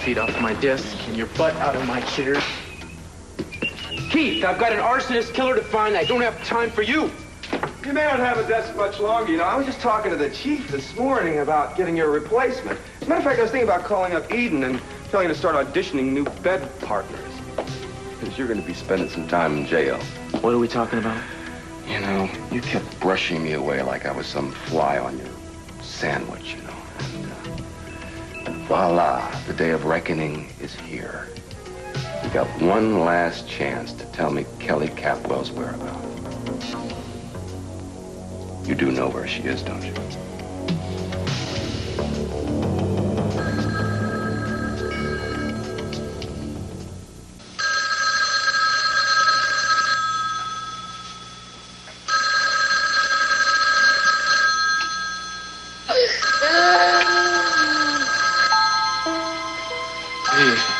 feet off my desk and your butt out of my chair. Keith, I've got an arsonist killer to find. I don't have time for you. You may not have a desk much longer, you know. I was just talking to the chief this morning about getting your replacement. As a matter of fact, I was thinking about calling up Eden and telling him to start auditioning new bed partners. Because you're going to be spending some time in jail. What are we talking about? You know, you kept brushing me away like I was some fly on your sandwich, you know. And voila, the day of reckoning is here. You got one last chance to tell me Kelly Capwell's whereabouts. You do know where she is, don't you?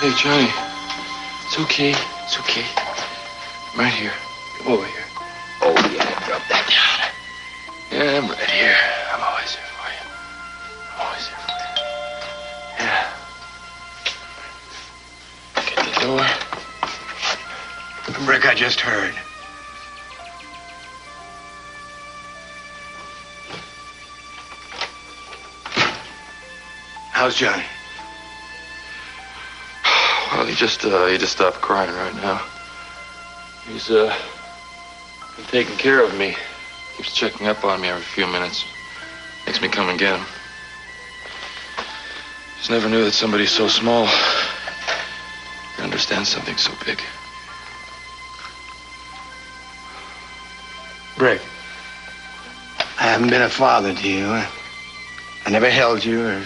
Hey, Johnny. It's okay. It's okay. I'm right here. Come over here. Oh, yeah. Rub that down. Yeah, I'm right here. I'm always here for you. I'm always here for you. Yeah. Get the door. Rick, I just heard. How's Johnny? Well, he just stopped crying right now. He's been taking care of me. Keeps checking up on me every few minutes. Makes me come and get him. Just never knew that somebody so small could understand something so big. Rick, I haven't been a father to you. I never held you or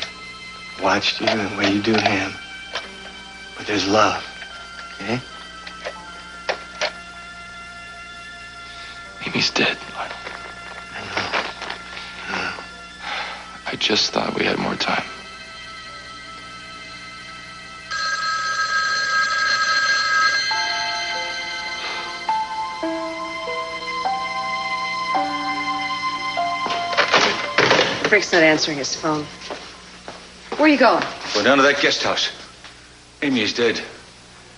watched you the way you do him. But there's love, okay? Amy's dead, Lionel. I know. I just thought we had more time. Rick's not answering his phone. Where are you going? We're down to that guest house. Amy is dead.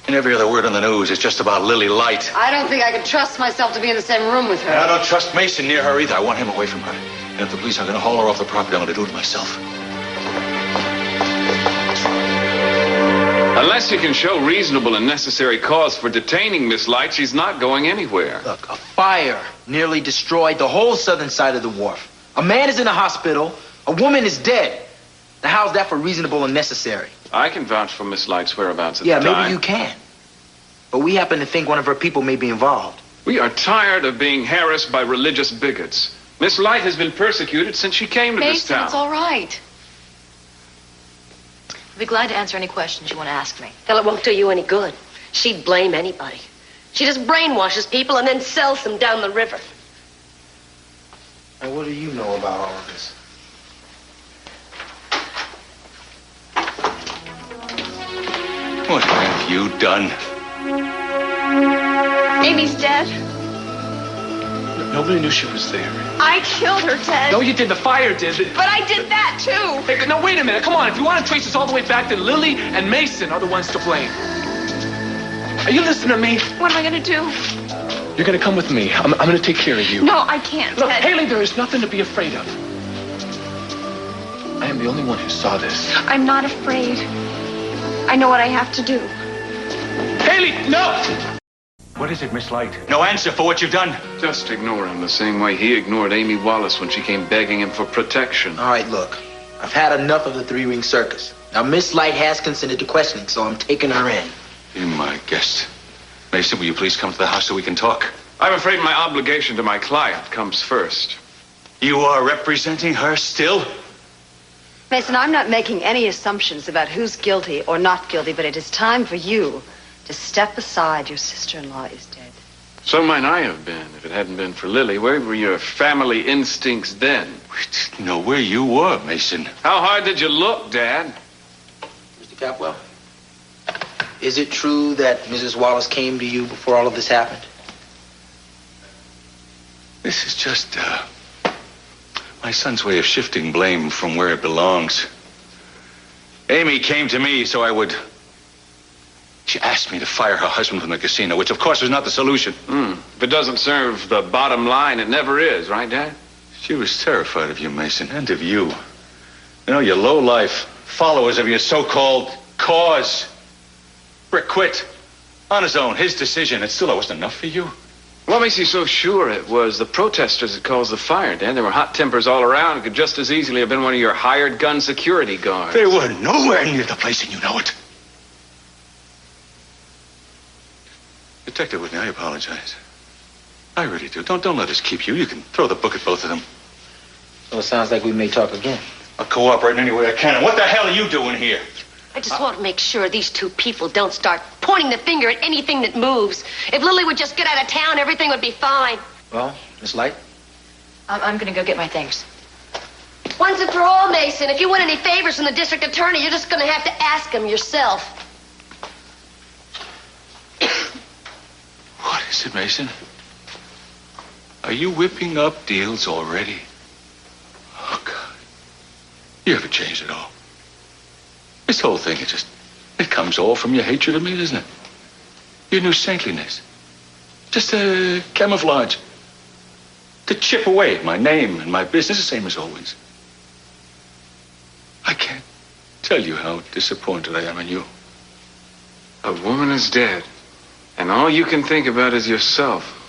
And every other word on the news is just about Lily Light. I don't think I can trust myself to be in the same room with her. And I don't trust Mason near her either. I want him away from her. And if the police are going to haul her off the property, I'm going to do it myself. Unless you can show reasonable and necessary cause for detaining Miss Light, she's not going anywhere. Look, a fire nearly destroyed the whole southern side of the wharf. A man is in a hospital. A woman is dead. Now, how's that for reasonable and necessary? I can vouch for Miss Light's whereabouts at the Yeah, time. maybe you can. But we happen to think one of her people may be involved. We are tired of being harassed by religious bigots. Miss Light has been persecuted since she came to this Mason, town. it's all right. I'll be glad to answer any questions you want to ask me. Well, it won't do you any good. She'd blame anybody. She just brainwashes people and then sells them down the river. And what do you know about all of this? What have you done? Amy's dead. Nobody knew she was there. I killed her, Ted. No, you did. The fire did. But I did that, too. Hey, no, wait a minute. Come on. If you want to trace this all the way back, then Lily and Mason are the ones to blame. Are you listening to me? What am I going to do? You're going to come with me. I'm going to take care of you. No, I can't, Look, Ted. Haley, there is nothing to be afraid of. I am the only one who saw this. I'm not afraid. I know what I have to do. Haley, no! What is it, Miss Light? No answer for what you've done. Just ignore him the same way he ignored Amy Wallace when she came begging him for protection. All right, look. I've had enough of the three-ring circus. Now, Miss Light has consented to questioning, so I'm taking her in. You're my guest. Mason, will you please come to the house so we can talk? I'm afraid my obligation to my client comes first. You are representing her still? Mason, I'm not making any assumptions about who's guilty or not guilty, but it is time for you to step aside. Your sister-in-law is dead. So might I have been if it hadn't been for Lily. Where were your family instincts then? We didn't know where you were, Mason. How hard did you look, Dad? Mr. Capwell, is it true that Mrs. Wallace came to you before all of this happened? This is just, my son's way of shifting blame from where it belongs. Amy came to me so I would She asked me to fire her husband from the casino, which of course was not the solution. If it doesn't serve the bottom line, it never is, right, Dad? She was terrified of you, Mason, and of you. You know, you low-life followers of your so-called cause. Rick quit. On his own, his decision, and still it wasn't enough for you. What makes you so sure it was the protesters that caused the fire, Dad? There were hot tempers all around. It could just as easily have been one of your hired gun security guards. They were nowhere near the place, and you know it. Detective Whitney, I apologize. I really do. Don't let us keep you. You can throw the book at both of them. So it sounds like we may talk again. I'll cooperate in any way I can. And what the hell are you doing here? I just want to make sure these two people don't start pointing the finger at anything that moves. If Lily would just get out of town, everything would be fine. Well, Miss Light? I'm gonna go get my things. Once and for all, Mason, if you want any favors from the district attorney, you're just going to have to ask him yourself. What is it, Mason? Are you whipping up deals already? Oh, God. You haven't changed at all. This whole thing, it comes all from your hatred of me, doesn't it? Your new saintliness. Just a camouflage. To chip away at my name and my business, the same as always. I can't tell you how disappointed I am in you. A woman is dead, and all you can think about is yourself,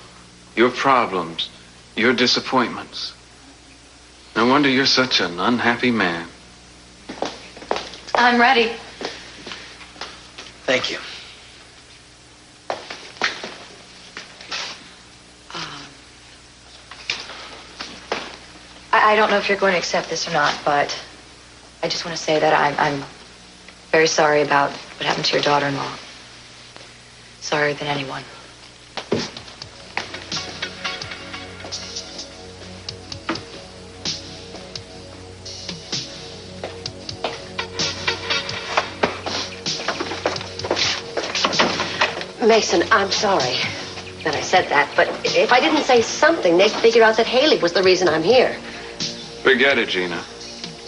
your problems, your disappointments. No wonder you're such an unhappy man. I'm ready. Thank you. I don't know if you're going to accept this or not, but I just want to say that I'm very sorry about what happened to your daughter-in-law. Sorrier than anyone. Mason, I'm sorry that I said that, but if I didn't say something, they'd figure out that Haley was the reason I'm here. Forget it, Gina.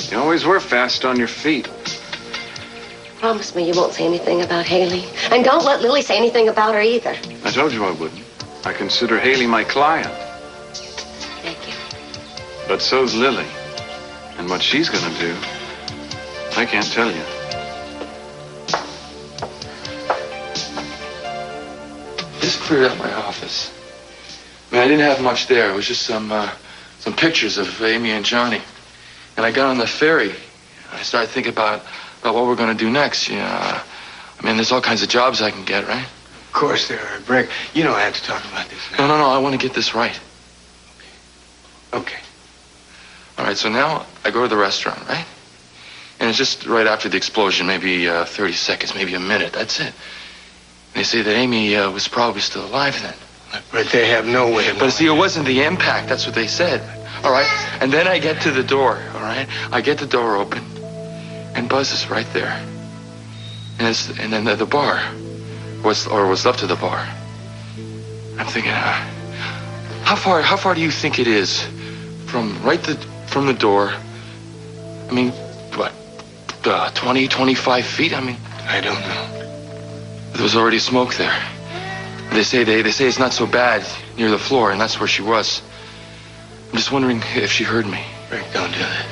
You always were fast on your feet. Promise me you won't say anything about Haley. And don't let Lily say anything about her either. I told you I wouldn't. I consider Haley my client. Thank you. But so's Lily. And what she's gonna do, I can't tell you. Just cleared out my office. I mean, I didn't have much there. It was just some pictures of Amy and Johnny. And I got on the ferry. I started thinking about what we're going to do next. I mean, there's all kinds of jobs I can get, right? Of course there are, Brick. You don't have to talk about this now. No. I want to get this right. Okay. All right, so now I go to the restaurant, right? And it's just right after the explosion, maybe 30 seconds, maybe a minute. That's it. They say that Amy was probably still alive then. But they have no way of But see, it wasn't the impact. That's what they said. All right? And then I get to the door, all right? I get the door open, and Buzz is right there. And then the bar was left to the bar. I'm thinking, how far do you think it is from the door? I mean, what, 20, 25 feet? I mean, I don't know. There was already smoke there. They say it's not so bad near the floor, and that's where she was. I'm just wondering if she heard me. Rick, don't do this.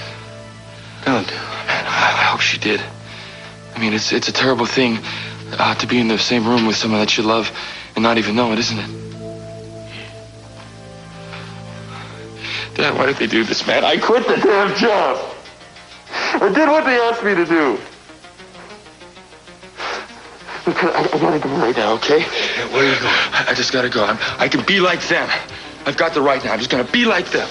Don't do it. Man, I hope she did. I mean, it's a terrible thing to be in the same room with someone that you love and not even know it, isn't it? Dad, why did they do this, man? I quit the damn job. I did what they asked me to do. Look, I gotta go right now, okay? Hey, where are you going? I just gotta go. I can be like them. I've got the right now. I'm just gonna be like them.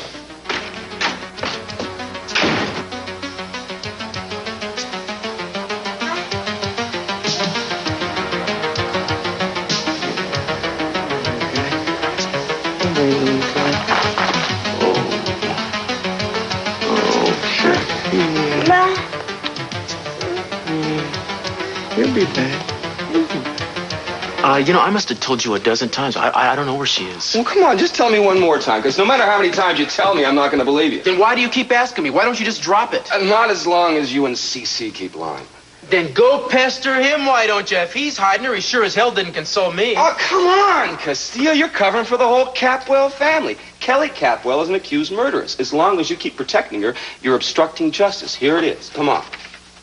You'll be back. I must have told you a dozen times. I don't know where she is. Well, come on, just tell me one more time, because no matter how many times you tell me, I'm not going to believe you. Then why do you keep asking me? Why don't you just drop it? Not as long as you and CC keep lying. Then go pester him, why don't you? If he's hiding her, he sure as hell didn't console me. Oh, come on, Castillo. You're covering for the whole Capwell family. Kelly Capwell is an accused murderess. As long as you keep protecting her, you're obstructing justice. Here it is. Come on.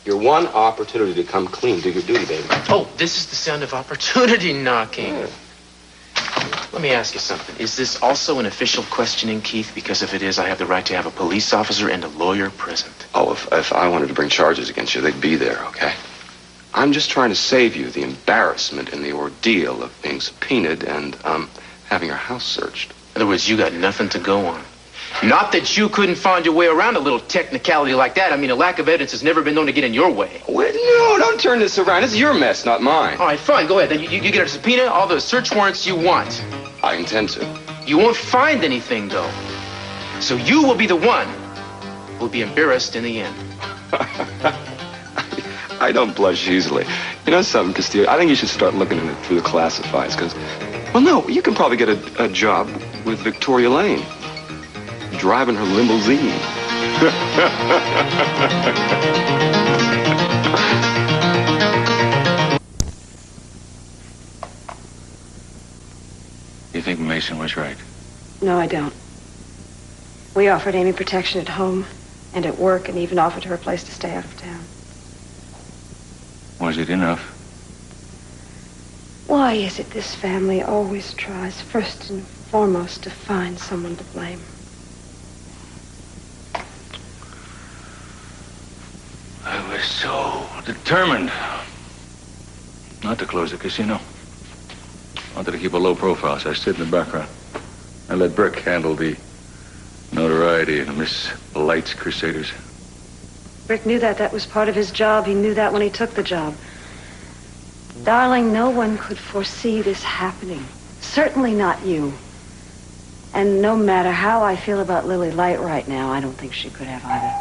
Your one opportunity to come clean. Do your duty, baby. Oh, this is the sound of opportunity knocking. Yeah. Let me ask you something. Is this also an official questioning, Keith? Because if it is, I have the right to have a police officer and a lawyer present. Oh, if I wanted to bring charges against you, they'd be there, okay? I'm just trying to save you the embarrassment and the ordeal of being subpoenaed and, having your house searched. In other words, you got nothing to go on. Not that you couldn't find your way around a little technicality like that. I mean, a lack of evidence has never been known to get in your way. Wait, no, don't turn this around. This is your mess, not mine. All right, fine, go ahead. Then you get a subpoena, all the search warrants you want. I intend to. You won't find anything, though. So you will be the one who will be embarrassed in the end. I don't blush easily. You know something, Castillo? I think you should start looking at it through the classifieds, because, well, no, you can probably get a job with Victoria Lane, driving her limousine. You think Mason was right? No, I don't. We offered Amy protection at home and at work and even offered her a place to stay out of town. Was it enough? Why is it this family always tries first and foremost to find someone to blame? I was so determined not to close the casino. I wanted to keep a low profile, so I stayed in the background. I let Brick handle the notoriety of Miss Blight's Crusaders. Rick knew that was part of his job. He knew that when he took the job. Darling, no one could foresee this happening. Certainly not you. And no matter how I feel about Lily Light right now, I don't think she could have either.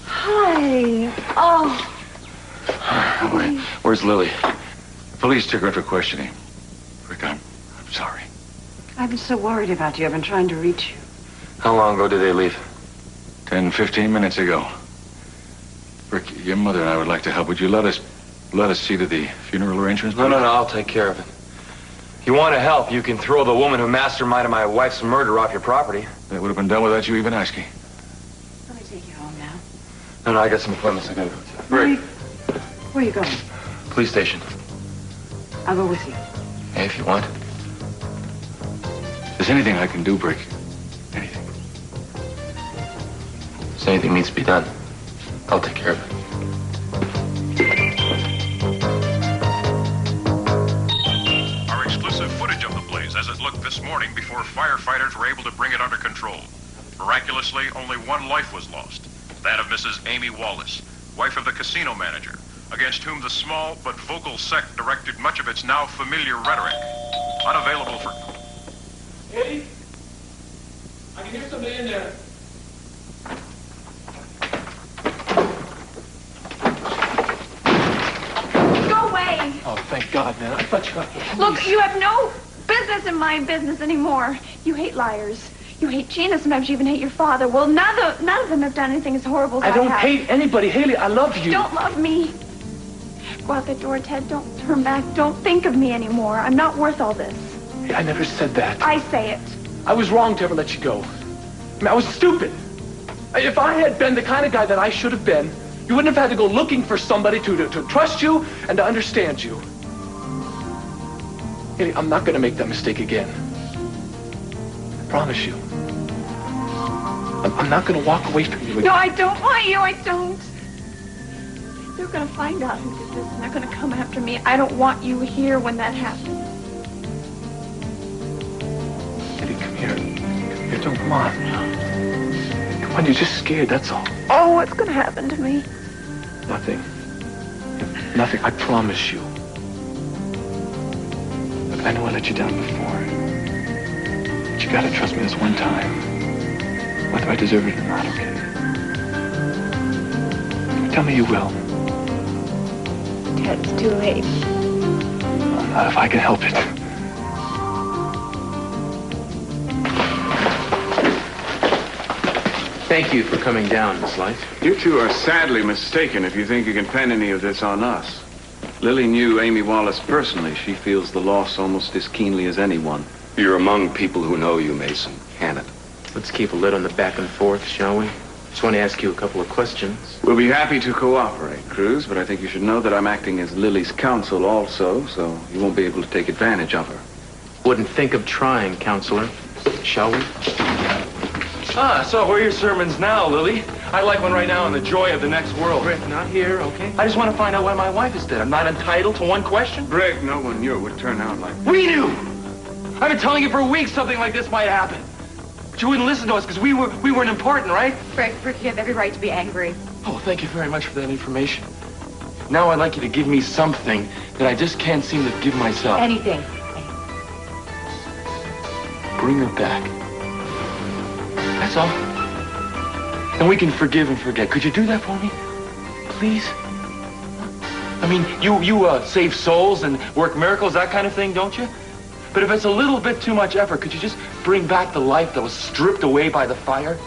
Hi. Oh. Wait, where's Lily? The police took her in for questioning. Rick, I'm sorry. I've been so worried about you. I've been trying to reach you. How long ago did they leave? 10, 15 minutes ago. Rick, your mother and I would like to help. Would you let us see to the funeral arrangements? No, I'll take care of it. If you want to help, you can throw the woman who masterminded my wife's murder off your property. That would have been done without you even asking. Let me take you home now. No, I got some appointments I gotta go to. Rick. Where are you going? Police station. I'll go with you. Hey, if you want. Is there anything I can do, Brick? Anything? If anything needs to be done, I'll take care of it. Our exclusive footage of the blaze as it looked this morning before firefighters were able to bring it under control. Miraculously, only one life was lost. That of Mrs. Amy Wallace, wife of the casino manager, against whom the small but vocal sect directed much of its now familiar rhetoric. Unavailable for... Eddie? I can hear somebody in there. Go away. Oh, thank God, man. I thought you got the police. Look, you have no business in my business anymore. You hate liars. You hate Gina. Sometimes you even hate your father. Well, none of them have done anything as horrible as I don't have. hate anybody. Haley, I love you. Don't love me. Go out that door, Ted. Don't turn back. Don't think of me anymore. I'm not worth all this. Hey, I never said that. I say it. I was wrong to ever let you go. I mean, I was stupid. If I had been the kind of guy that I should have been, you wouldn't have had to go looking for somebody to trust you and to understand you. Haley, I'm not going to make that mistake again. I promise you. I'm not going to walk away from you again. No, I don't want you. I don't. They're going to find out who did this, and they're going to come after me. I don't want you here when that happens. Eddie, come here. Come here, don't come on. Come on, you're just scared, that's all. Oh, what's going to happen to me? Nothing. Nothing, I promise you. Look, I know I let you down before. But you gotta trust me this one time. Whether I deserve it or not, okay? Tell me you will. Ted, it's too late. Not if I can help it. Thank you for coming down, Miss Light. You two are sadly mistaken if you think you can pin any of this on us. Lily knew Amy Wallace personally. She feels the loss almost as keenly as anyone. You're among people who know you, Mason. Can it? Let's keep a lid on the back and forth, shall we? Just want to ask you a couple of questions. We'll be happy to cooperate, Cruz, but I think you should know that I'm acting as Lily's counsel also, so you won't be able to take advantage of her. Wouldn't think of trying, counselor. Shall we? So where are your sermons now, Lily? I'd like one right now on the joy of the next world. Rick, not here, okay? I just want to find out why my wife is dead. I'm not entitled to one question? Rick, no one knew it would turn out like that. We knew! I've been telling you for weeks something like this might happen. But you wouldn't listen to us because we weren't important, right? Rick, you have every right to be angry. Oh, thank you very much for that information. Now I'd like you to give me something that I just can't seem to give myself. Anything. Bring her back. That's all. And we can forgive and forget. Could you do that for me? Please? I mean, you save souls and work miracles, that kind of thing, don't you? But if it's a little bit too much effort, could you just bring back the life that was stripped away by the fire?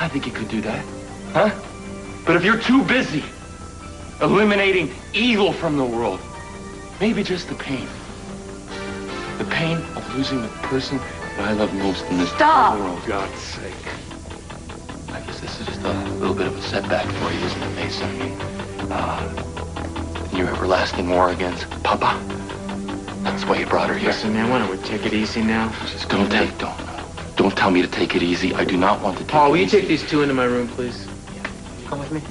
I think you could do that. Huh? But if you're too busy eliminating evil from the world, maybe just the pain. The pain of losing the person that I love most in this whole world. For God's sake. I guess this is just a little bit of a setback for you, isn't it, Mason? I mean, your everlasting war against Papa. That's why you brought her here. Listen, man, why don't we take it easy now? Just don't tell me to take it easy. I do not want to take Paul, it will you easy. take these two into my room, please? Come with me.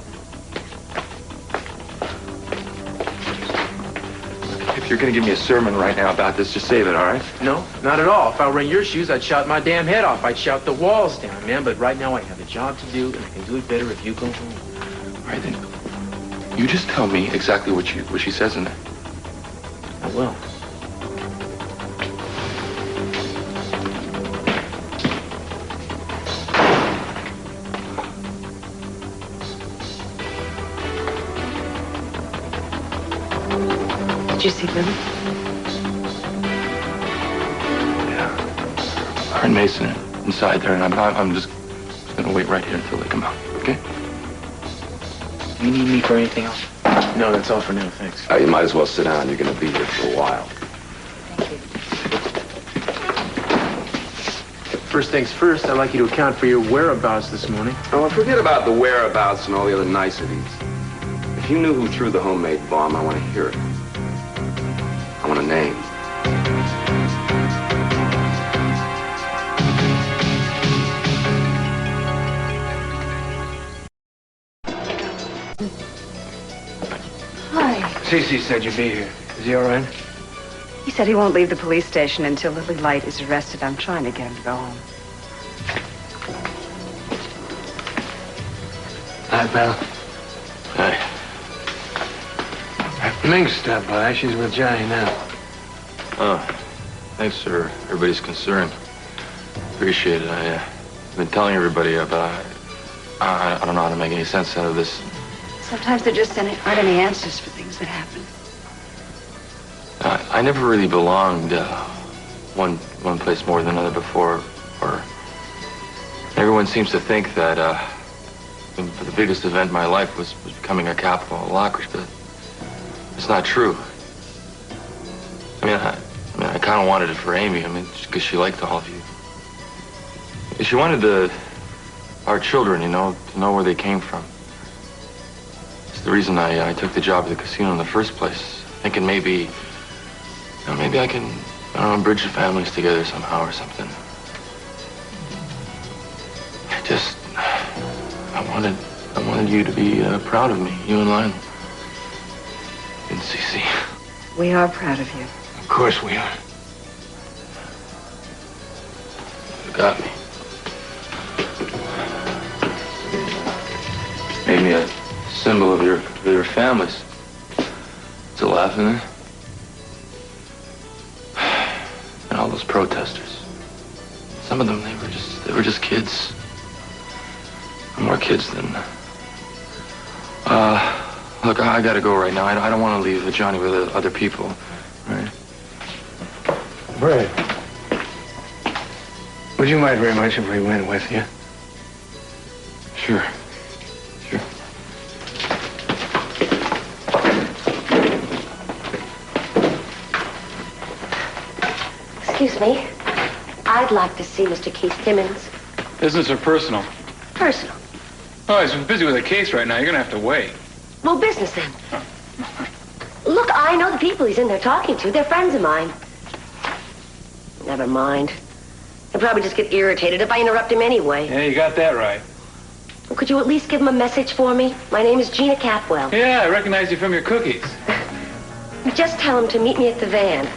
If you're going to give me a sermon right now about this, just save it, all right? No, not at all. If I were in your shoes, I'd shout my damn head off. I'd shout the walls down, man. But right now I have a job to do, and I can do it better if you go home. All right, then. You just tell me exactly what she says in there. I will. Did you see Lily? Yeah. Her and Mason are inside there, and I'm just going to wait right here until they come out, okay? Do you need me for anything else? No, that's all for now, thanks. You might as well sit down. You're going to be here for a while. First things first, I'd like you to account for your whereabouts this morning. Oh, forget about the whereabouts and all the other niceties. If you knew who threw the homemade bomb, I want to hear it. I want a name. Hi. Cece said you'd be here. Is he all right? He said he won't leave the police station until Lily Light is arrested. I'm trying to get him to go home. Hi, pal. Hi. Ming stopped by. She's with Johnny now. Oh, thanks for everybody's concern. Appreciate it. I've been telling everybody about I don't know how to make any sense out of this. Sometimes there just aren't any answers for things that happen. I never really belonged one place more than another before, or everyone seems to think that the biggest event in my life was becoming a capital of Lockridge, but it's not true. I mean, I kind of wanted it for Amy. I mean, just because she liked all of you. She wanted our children, you know, to know where they came from. It's the reason I took the job at the casino in the first place, thinking maybe I can, I don't know, bridge the families together somehow or something. I wanted you to be proud of me, you and Lionel. And Cece. We are proud of you. Of course we are. You got me. Made me a symbol of your families. To laugh in there. And all those protesters. Some of them, they were just kids. More kids than... Look, I gotta go right now. I don't want to leave Johnny with other people. All right? Brad, would you mind very much if we went with you? Sure. Sure. Excuse me. I'd like to see Mr. Keith Timmons. Business or personal? Personal. Oh, he's busy with a case right now. You're gonna have to wait. Well, business then. Look, I know the people he's in there talking to. They're friends of mine. Never mind. He'll probably just get irritated if I interrupt him anyway. Yeah, you got that right. Well, could you at least give him a message for me? My name is Gina Capwell. Yeah, I recognize you from your cookies. Just tell him to meet me at the van.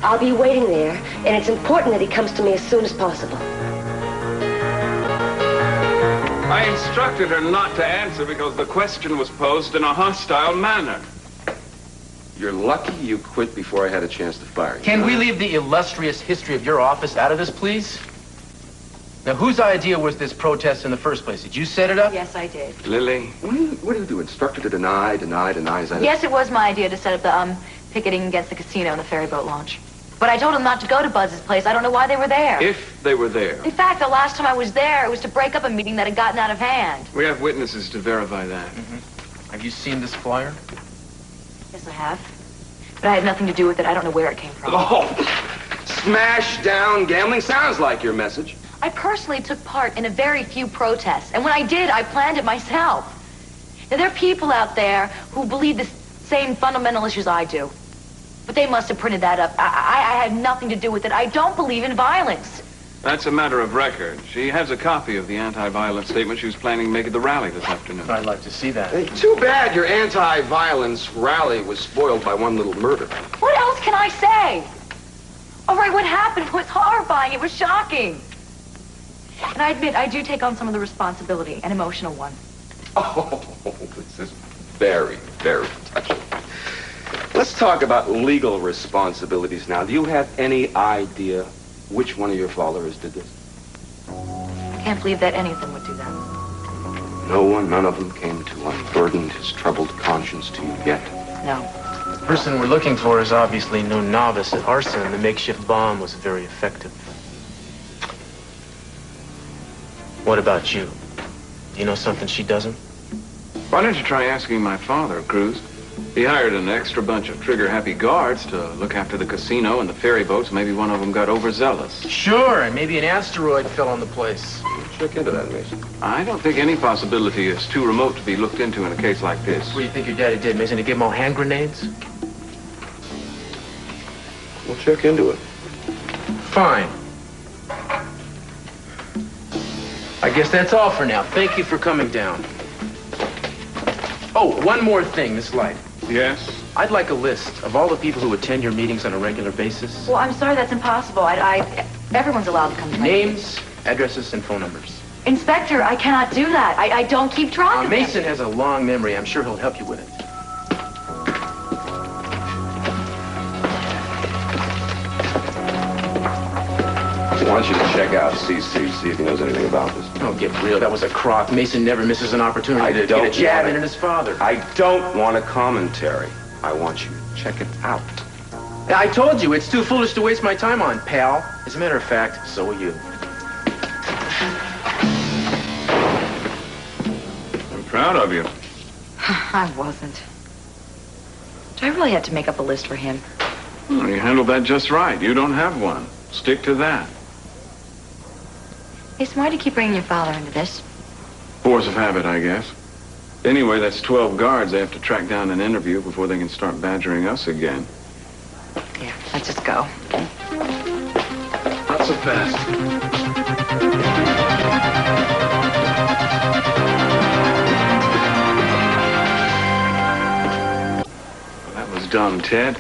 I'll be waiting there, and it's important that he comes to me as soon as possible. I instructed her not to answer because the question was posed in a hostile manner. You're lucky you quit before I had a chance to fire you. Can we leave the illustrious history of your office out of this, please? Now, whose idea was this protest in the first place? Did you set it up? Yes, I did. Lily, what do you do? Instructor to deny? Is that Yes, it was my idea to set up the picketing against the casino and the ferry boat launch. But I told them not to go to Buzz's place. I don't know why they were there. If they were there. In fact, the last time I was there, it was to break up a meeting that had gotten out of hand. We have witnesses to verify that. Have you seen this flyer? Yes, I have. But I had nothing to do with it. I don't know where it came from. Oh, smash down gambling sounds like your message. I personally took part in a very few protests. And when I did, I planned it myself. Now, there are people out there who believe the same fundamental issues I do. But they must have printed that up. I had nothing to do with it. I don't believe in violence. That's a matter of record. She has a copy of the anti-violence statement she was planning to make at the rally this afternoon. I'd like to see that. Hey, too bad your anti-violence rally was spoiled by one little murder. What else can I say? All right, what happened was horrifying. It was shocking. And I admit, I do take on some of the responsibility, an emotional one. Oh, this is very, very touching. Let's talk about legal responsibilities now. Do you have any idea which one of your followers did this? I can't believe that any of them would do that. No one, none of them came to unburden his troubled conscience to you yet? No. The person we're looking for is obviously no novice at arson, and the makeshift bomb was very effective. What about you? Do you know something she doesn't? Why don't you try asking my father, Cruz? He hired an extra bunch of trigger-happy guards to look after the casino and the ferry boats. Maybe one of them got overzealous. Sure, and maybe an asteroid fell on the place. Check into that, Mason. I don't think any possibility is too remote to be looked into in a case like this. What do you think your daddy did, Mason? To give them all hand grenades? We'll check into it. Fine. I guess that's all for now. Thank you for coming down. Oh, one more thing, Miss Light. Yes? I'd like a list of all the people who attend your meetings on a regular basis. Well, I'm sorry, that's impossible. Everyone's allowed to come to my Names, addresses, and phone numbers. Inspector, I cannot do that. I don't keep track of Mason has a long memory. I'm sure he'll help you with it. I want you to check out CC, see if he knows anything about this. Oh, get real. That was a crock. Mason never misses an opportunity to get a jab in at his father. I don't want a commentary. I want you to check it out. I told you, it's too foolish to waste my time on, pal. As a matter of fact, so are you. I'm proud of you. I wasn't. Do I really have to make up a list for him? Well, you handled that just right. You don't have one. Stick to that. Jason, why do you keep bringing your father into this? Force of habit, I guess. Anyway, that's 12 guards they have to track down and interview before they can start badgering us again. Yeah, let's just go. Not so fast. That was dumb, Ted.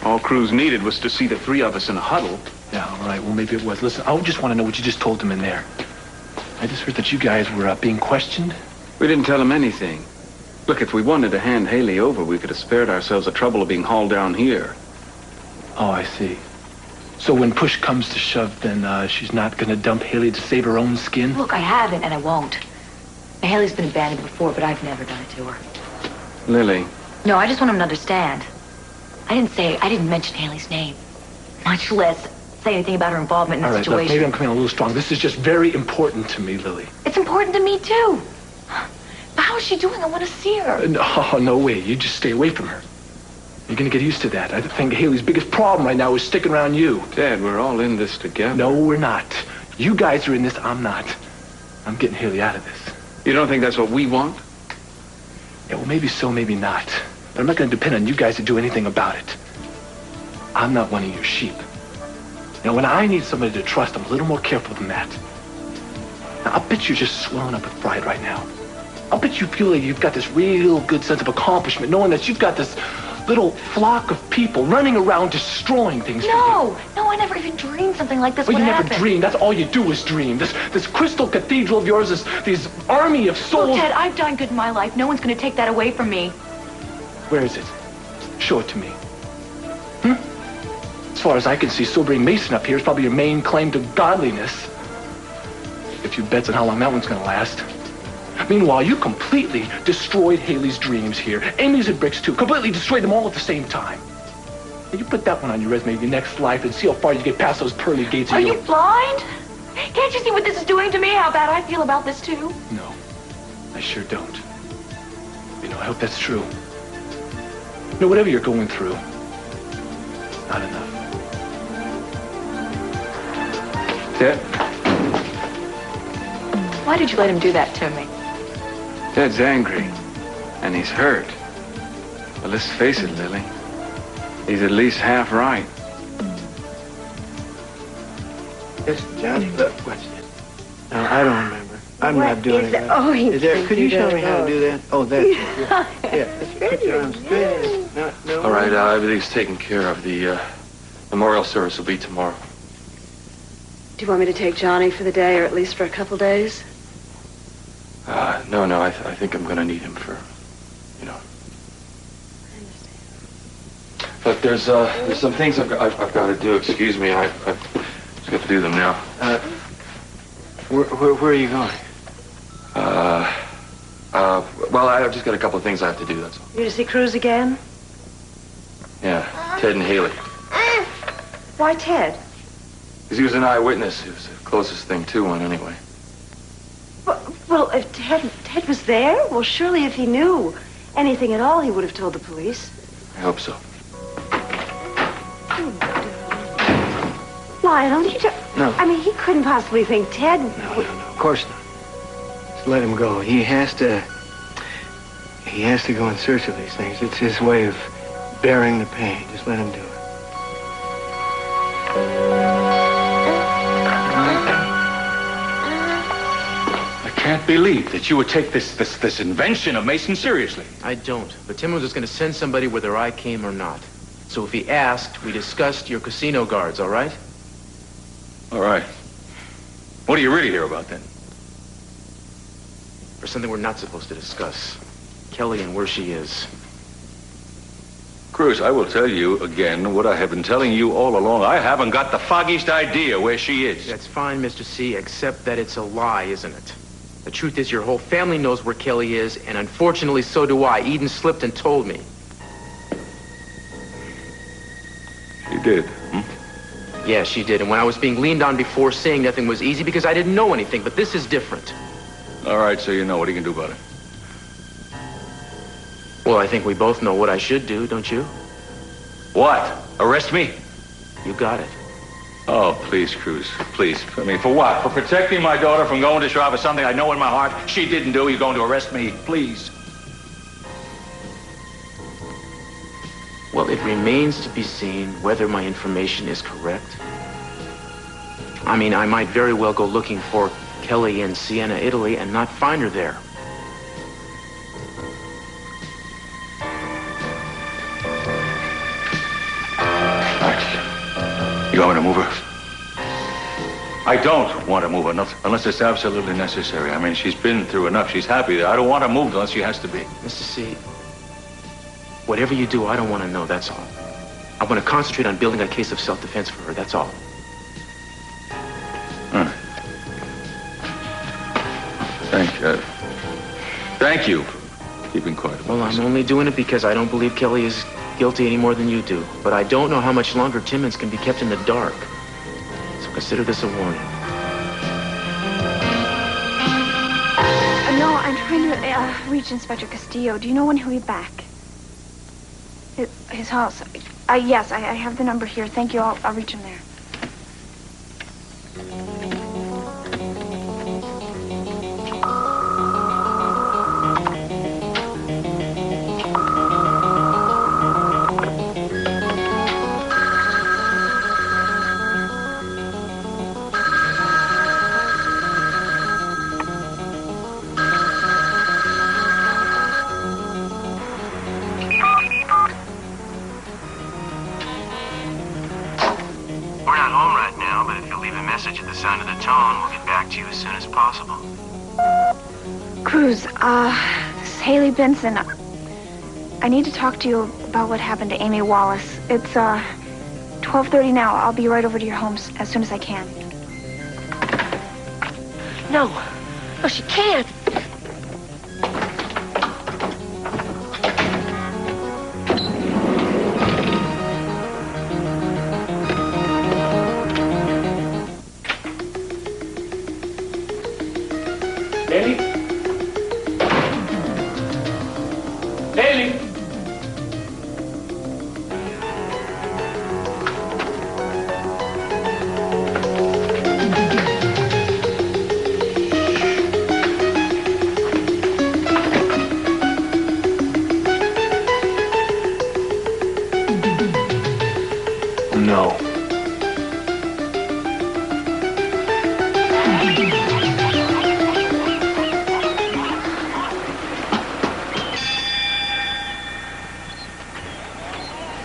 All Cruz needed was to see the three of us in a huddle. Yeah, all right. Well, maybe it was. Listen, I just want to know what you just told them in there. I just heard that you guys were being questioned. We didn't tell him anything. Look, if we wanted to hand Haley over, we could have spared ourselves the trouble of being hauled down here. Oh, I see. So when push comes to shove, then she's not going to dump Haley to save her own skin? Look, I haven't, and I won't. Now, Haley's been abandoned before, but I've never done it to her. Lily. No, I just want him to understand. I didn't mention Haley's name. Much less say anything about her involvement in the All right, situation. look, maybe I'm coming a little strong. This is just very important to me, Lily. It's important to me, too. How's she doing? I want to see her. No way. You just stay away from her. You're gonna get used to that. I think Haley's biggest problem right now is sticking around you. Dad, we're all in this together. No, we're not. You guys are in this, I'm not. I'm getting Haley out of this. You don't think that's what we want? Yeah, well, maybe so, maybe not. But I'm not gonna depend on you guys to do anything about it. I'm not one of your sheep. Now, when I need somebody to trust, I'm a little more careful than that. Now, I'll bet you're just swelling up with pride right now. I'll bet you feel like you've got this real good sense of accomplishment, knowing that you've got this little flock of people running around destroying things for you. No, I never even dreamed something like this Well, would you happen. never dream. That's all you do is dream. This crystal cathedral of yours, this army of souls. Look, Ted, I've done good in my life. No one's going to take that away from me. Where is it? Show it to me. As far as I can see, sobering Mason up here is probably your main claim to godliness. If you bets on how long that one's going to last. Meanwhile, you completely destroyed Haley's dreams here. Amy's and Brick's too. Completely destroyed them all at the same time. And you put that one on your resume of your next life and see how far you get past those pearly gates of Are you blind? Can't you see what this is doing to me? How bad I feel about this, too? No, I sure don't. You know, I hope that's true. You know, whatever you're going through, not enough. Dad? Why did you let him do that to me? Dad's angry. And he's hurt. But let's face it, Lily. He's at least half right. Yes, Johnny, look, what's this? No, I don't remember. I'm What not doing is it. that? Oh, he Is there, thinks could he you show does. me how to do that? Oh, that's it. Yeah, put your arms straight. No. All right, everything's taken care of. The memorial service will be tomorrow. Do you want me to take Johnny for the day, or at least for a couple days? No, I think I'm gonna need him for, you know. But there's some things I've got to do. Excuse me, I've just got to do them now. Where are you going? Well, I've just got a couple of things I have to do, that's all. You to see Cruz again? Yeah, Ted and Haley. Why, Ted? Because he was an eyewitness. He was the closest thing to one, anyway. Well, if Ted was there, well, surely if he knew anything at all, he would have told the police. I hope so. Lionel, you don't... No. I mean, he couldn't possibly think Ted... No, of course not. Just let him go. He has to go in search of these things. It's his way of bearing the pain. Just let him do it. I can't believe that you would take this invention of Mason seriously. I don't. But Timmons was going to send somebody whether I came or not. So if he asked, we discussed your casino guards, all right? All right. What are you really here about, then? Or something we're not supposed to discuss. Kelly and where she is. Cruz, I will tell you again what I have been telling you all along. I haven't got the foggiest idea where she is. That's fine, Mr. C, except that it's a lie, isn't it? The truth is your whole family knows where Kelly is, and unfortunately so do I. Eden slipped and told me. She did, Yeah, she did. And when I was being leaned on before, saying nothing was easy because I didn't know anything. But this is different. All right, so you know. What are you going to do about it? Well, I think we both know what I should do, don't you? What? Arrest me? You got it. Oh, please, Cruz. Please. I mean, for what? For protecting my daughter from going to trial for something I know in my heart she didn't do? You're going to arrest me? Please. Well, it remains to be seen whether my information is correct. I mean, I might very well go looking for Kelly in Siena, Italy, and not find her there. You want me to move her? I don't want to move her unless it's absolutely necessary. I mean, she's been through enough. She's happy there. I don't want her moved unless she has to be. Mr. C, whatever you do, I don't want to know, that's all. I want to concentrate on building a case of self-defense for her, that's all. Thank you for keeping quiet. Well, I'm only doing it because I don't believe Kelly is guilty any more than you do. But I don't know how much longer Timmons can be kept in the dark. So consider this a warning. No, I'm trying to reach Inspector Castillo. Do you know when he'll be back? His house. Yes, I have the number here. Thank you. I'll reach him there. Cruz, this is Haley Benson. I need to talk to you about what happened to Amy Wallace. It's 12:30 now. I'll be right over to your home as soon as I can. No, she can't. No.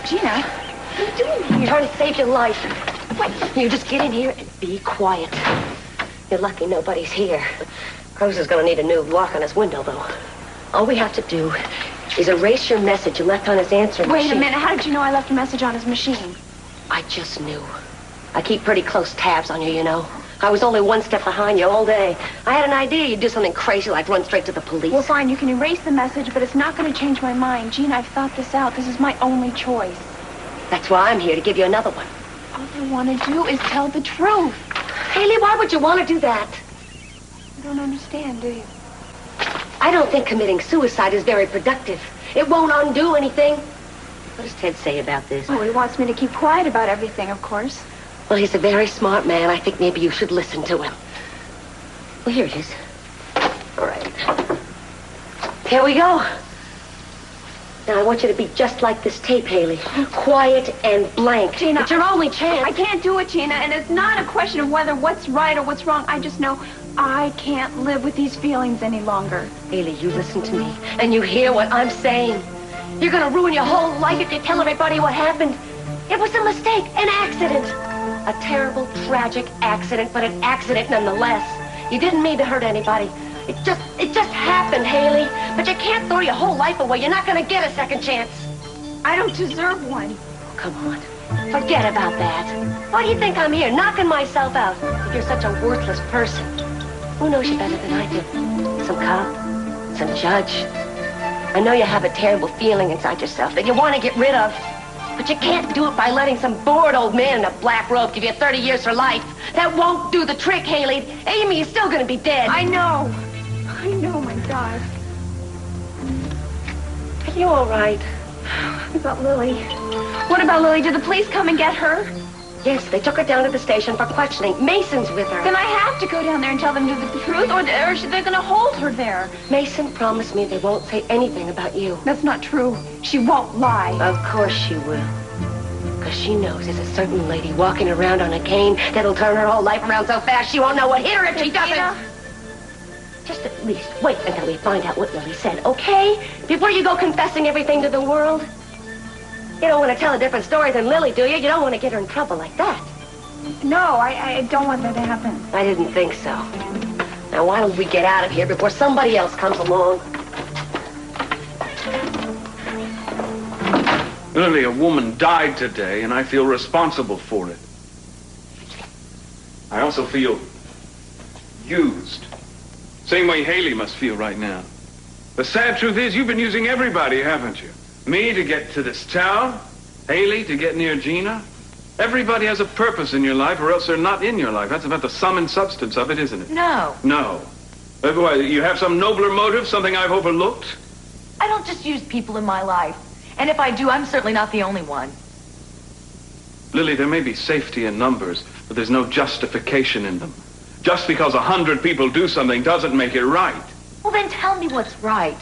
Gina, what are you doing here? I'm trying to save your life. Wait, you just get in here and be quiet. You're lucky nobody's here. Cruz is gonna need a new lock on his window, though. All we have to do is erase your message you left on his answering machine. Wait a minute. How did you know I left a message on his machine? I just knew. I keep pretty close tabs on you, you know. I was only one step behind you all day. I had an idea you'd do something crazy like run straight to the police. Well, fine. You can erase the message, but it's not going to change my mind. Gina, I've thought this out. This is my only choice. That's why I'm here, to give you another one. All I want to do is tell the truth. Haley, why would you want to do that? You don't understand, do you? I don't think committing suicide is very productive. It won't undo anything. What does Ted say about this? Oh, he wants me to keep quiet about everything, of course. Well, he's a very smart man. I think maybe you should listen to him. Well, here it is. All right. Here we go. Now, I want you to be just like this tape, Haley. Quiet and blank. Gina, it's your only chance. I can't do it, Gina, and it's not a question of whether what's right or what's wrong. I just know I can't live with these feelings any longer. Haley, you listen to me, and you hear what I'm saying. You're gonna ruin your whole life if you tell everybody what happened. It was a mistake, an accident. A terrible, tragic accident, but an accident nonetheless. You didn't mean to hurt anybody. It just happened, Haley. But you can't throw your whole life away. You're not gonna get a second chance. I don't deserve one. Come on. Forget about that. Why do you think I'm here, knocking myself out? If you're such a worthless person. Who knows you better than I do? Some cop? Some judge? I know you have a terrible feeling inside yourself that you want to get rid of. But you can't do it by letting some bored old man in a black robe give you 30 years for life. That won't do the trick, Haley. Amy is still gonna be dead. I know. I know, my God. Are you all right? What about Lily? What about Lily? Did the police come and get her? Yes, they took her down to the station for questioning. Mason's with her. Then I have to go down there and tell them the truth, or they're going to hold her there. Mason promised me they won't say anything about you. That's not true. She won't lie. Of course she will. Because she knows there's a certain lady walking around on a cane that'll turn her whole life around so fast she won't know what hit her if she doesn't. Just at least wait until we find out what Lily said, okay? Before you go confessing everything to the world. You don't want to tell a different story than Lily, do you? You don't want to get her in trouble like that. No, I don't want that to happen. I didn't think so. Now, why don't we get out of here before somebody else comes along? Lily, a woman died today, and I feel responsible for it. I also feel used. Same way Haley must feel right now. The sad truth is you've been using everybody, haven't you? Me to get to this town, Haley to get near Gina. Everybody has a purpose in your life, or else they're not in your life. That's about the sum and substance of it, isn't it? No. No. Why, you have some nobler motive, something I've overlooked? I don't just use people in my life. And if I do, I'm certainly not the only one. Lily, there may be safety in numbers, but there's no justification in them. Just because 100 people do something doesn't make it right. Well, then tell me what's right.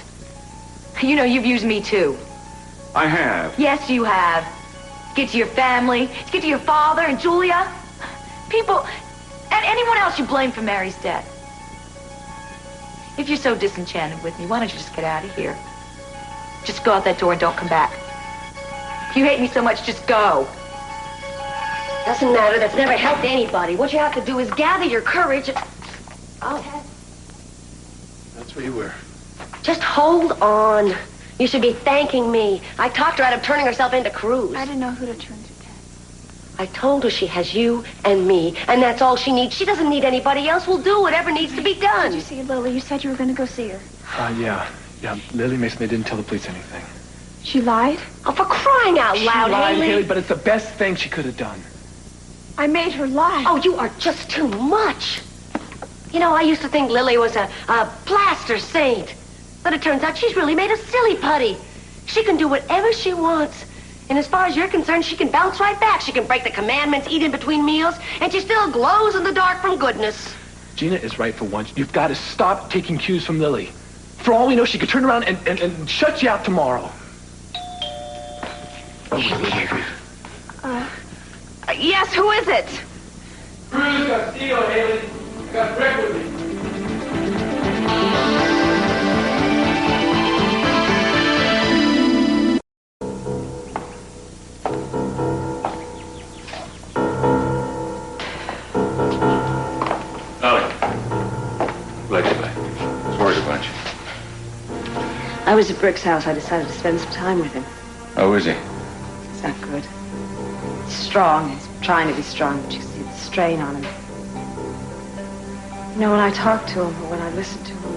You know, you've used me too. I have. Yes, you have. Get to your family, get to your father and Julia. People, and anyone else you blame for Mary's death. If you're so disenchanted with me, why don't you just get out of here? Just go out that door and don't come back. If you hate me so much, just go. Doesn't matter. That's never helped anybody. What you have to do is gather your courage. Oh. That's where you were. Just hold on. You should be thanking me. I talked her out of turning herself into Cruz. I didn't know who to turn to, Ted. I told her she has you and me, and that's all she needs. She doesn't need anybody else. We'll do whatever needs to be done. Did you see Lily? You said you were going to go see her. Yeah. Lily Mason, they didn't tell the police anything. She lied? Oh, for crying out loud, She lied, Haley. Haley, but it's the best thing she could have done. I made her lie. Oh, you are just too much. You know, I used to think Lily was a plaster saint. But it turns out she's really made a silly putty. She can do whatever she wants. And as far as you're concerned, she can bounce right back. She can break the commandments, eat in between meals, and she still glows in the dark from goodness. Gina is right for once. You've got to stop taking cues from Lily. For all we know, she could turn around and shut you out tomorrow. Yes, who is it? Cruz Castillo, Haley. I got Rick with me. Glad you're back. Where's the bunch? I was at Brick's house. I decided to spend some time with him. How is he? It's not good. He's strong. He's trying to be strong, but you see the strain on him. You know, when I talk to him or when I listen to him,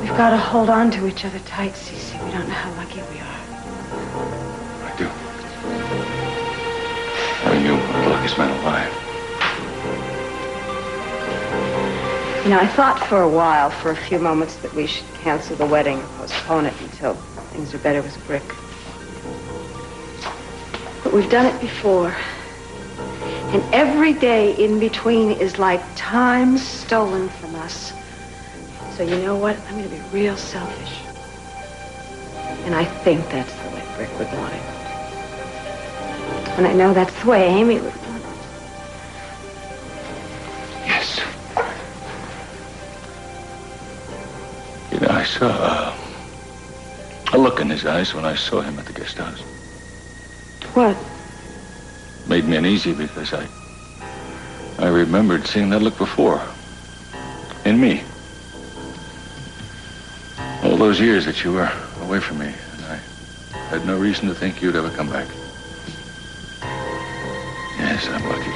we've got to hold on to each other tight, Cece. We don't know how lucky we are. I do. You are the luckiest man alive. You know, I thought for a while, for a few moments, that we should cancel the wedding or postpone it until things are better with Brick. But we've done it before. And every day in between is like time stolen from us. So you know what? I'm going to be real selfish. And I think that's the way Brick would want it. And I know that's the way Amy would want it. Yes. You know, I saw a look in his eyes when I saw him at the guest house. What? Made me uneasy because I remembered seeing that look before. In me. All those years that you were away from me, and I had no reason to think you'd ever come back. Yes, I'm lucky.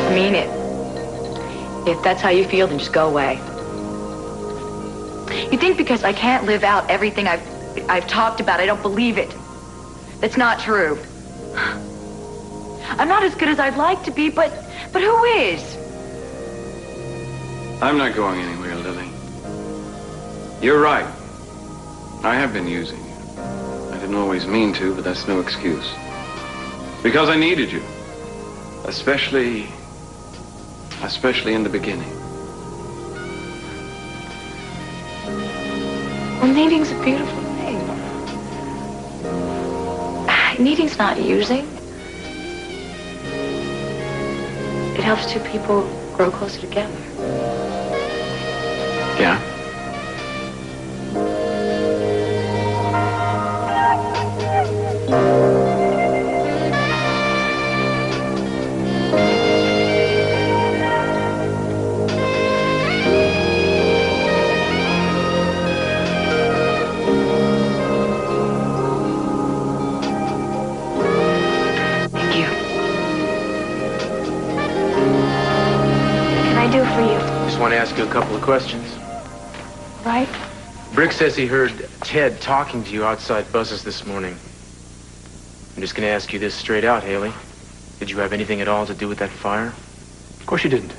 I mean it. If that's how you feel, then just go away. You think because I can't live out everything I've talked about, I don't believe it. That's not true. I'm not as good as I'd like to be, but who is? I'm not going anywhere, Lily. You're right. I have been using you. I didn't always mean to, but that's no excuse. Because I needed you. Especially in the beginning. Well, needing's a beautiful thing. Needing's not using. It helps two people grow closer together. Yeah? I want to ask you a couple of questions. Right? Brick says he heard Ted talking to you outside Buzz's this morning. I'm just going to ask you this straight out, Haley. Did you have anything at all to do with that fire? Of course you didn't.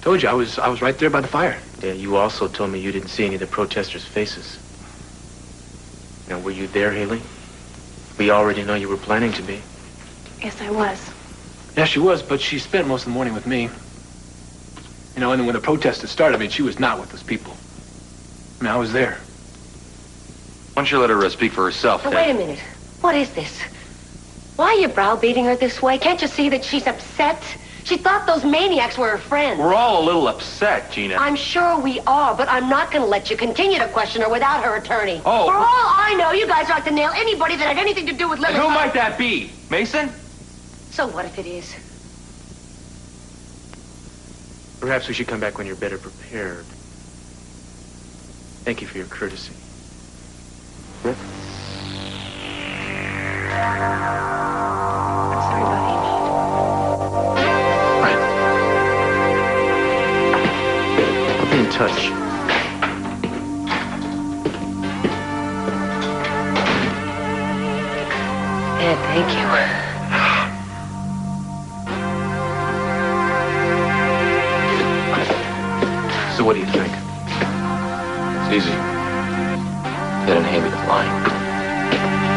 Told you, I was right there by the fire. Yeah, you also told me you didn't see any of the protesters' faces. Now, were you there, Haley? We already know you were planning to be. Yes, I was. Yeah, she was, but she spent most of the morning with me. You know, and then when the protest had started, I mean, she was not with those people. I mean, I was there. Why don't you let her speak for herself, Now, Ted? wait a minute. What is this? Why are you browbeating her this way? Can't you see that she's upset? She thought those maniacs were her friends. We're all a little upset, Gina. I'm sure we are, but I'm not going to let you continue to question her without her attorney. Oh. For all I know, you guys like to nail anybody that had anything to do with And living. who might that be? Mason? So what if it is? Perhaps we should come back when you're better prepared. Thank you for your courtesy. Brick? I'm sorry about I'll be in touch. Ed, thank you. So what do you think? It's easy. Ted and Haley are lying.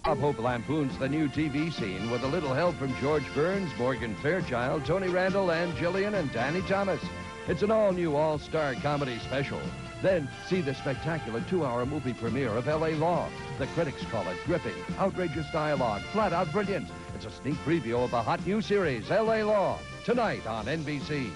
Bob Hope lampoons the new TV scene with a little help from George Burns, Morgan Fairchild, Tony Randall, Ann Gillian, and Danny Thomas. It's an all-new all-star comedy special. Then see the spectacular 2-hour movie premiere of L.A. Law. The critics call it gripping, outrageous dialogue, flat-out brilliant. It's a sneak preview of the hot new series, L.A. Law, tonight on NBC.